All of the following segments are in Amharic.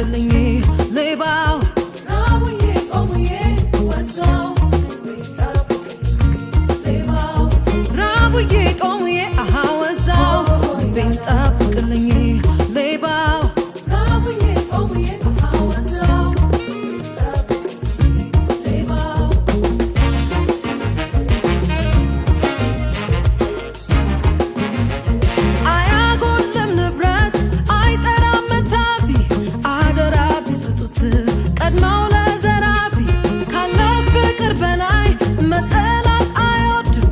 ጠብቅልኝ ሌባው ራቡዬ ጦሙዬ ወዛው ሌባው ራቡዬ ጦሙዬ አሃ ወዛው ቤን ጠብቅልኝ ሌባው ራቡዬ ጦሙዬ አሃ ወዛው ቤን ጠብቅልኝ ሌባው አያጎልም ንብረት አይጠራም መታፊ አደራ ቢሰጡት ቀድመው ለዘራፊ ካለው ፍቅር በላይ መጠላት አይወድም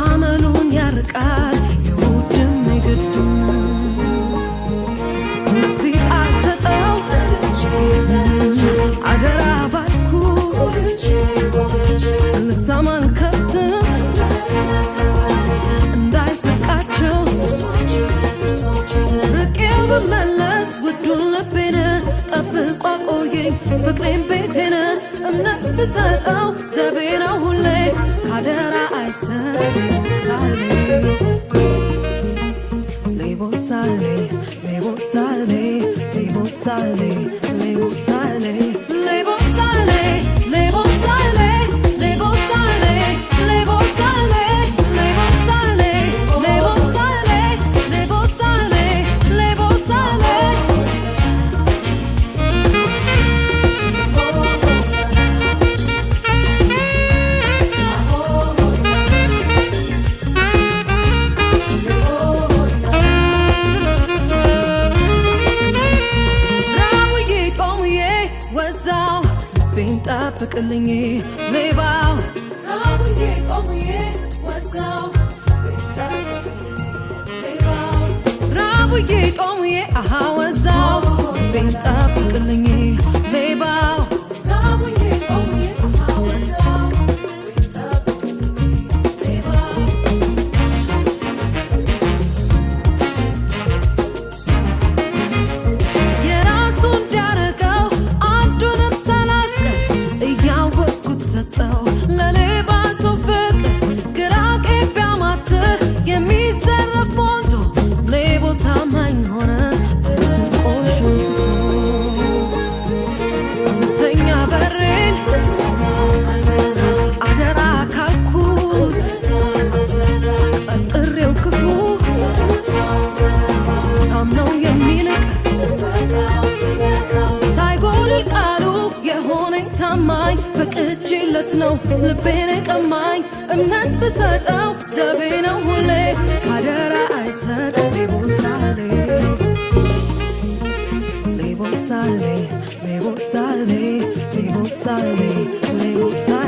አመሉን ያርቃል ይወድም ይግድም ምክሊት አሰጠው አደራ ባልኩት ልሳም አልከብትም እንዳይሰቃቸው ርቄው ብመለስ ውዱን ልቤን ጠብቆ ቆየኝ ፍቅሬን ቤቴን እምነት ብሰጠው ዘቤ ነው ሁሌ ካደራ አይሰጥ ሌቦሳሌ ሌቦሳሌ ሌቦሳሌ ሌቦሳሌ ሌቦሳሌ ሌቦሳሌ ሌቦሳሌ ሌቦሳሌ ሌቦሳሌ ሌቦሳሌ ሌቦሳሌ ሌቦሳሌ ራቡዬ ጦሙዬ ወዛው ቤን ጠብቅልኝ ሌባው ራቡዬ ጦሙዬ ወዛው ቤን ጠብቅልኝ ሌባው ራቡዬ ጦሙዬ አሃ ወዛው ቤን ጠብቅልኝ ሌባው ራቡዬ ጦሙዬ አሃ ወዛው ቤን ጠብቅልኝ ሌባው የራሱ እንዳረገው አንዱንም ሳላስቀር እያወቅኩት ሰጠው ለሌባ ሰው ፍቅር ግራ ቀኝ ቢያማትር የሚዘረፍ ሞልቶ ሌቦ ታማኝ ሆነ ስርቆሽን ትቶ ስተኛ በሬን አደራ ካልኩት ጠርጥሬው ክፉ ሳምነው የሚልቅ ሳይጎድል ቃሉ የሆነኝ ታማኝ ፈቅጄለት ነው ልቤን የቀማኝ እምነት ብሰጠው ዘቤ ነው ሁሌ ካደራ አይሰጥ ሌቦሳሌ ሌቦሳሌ ሌቦሳሌ ሌቦሳሌ ሌቦሳሌ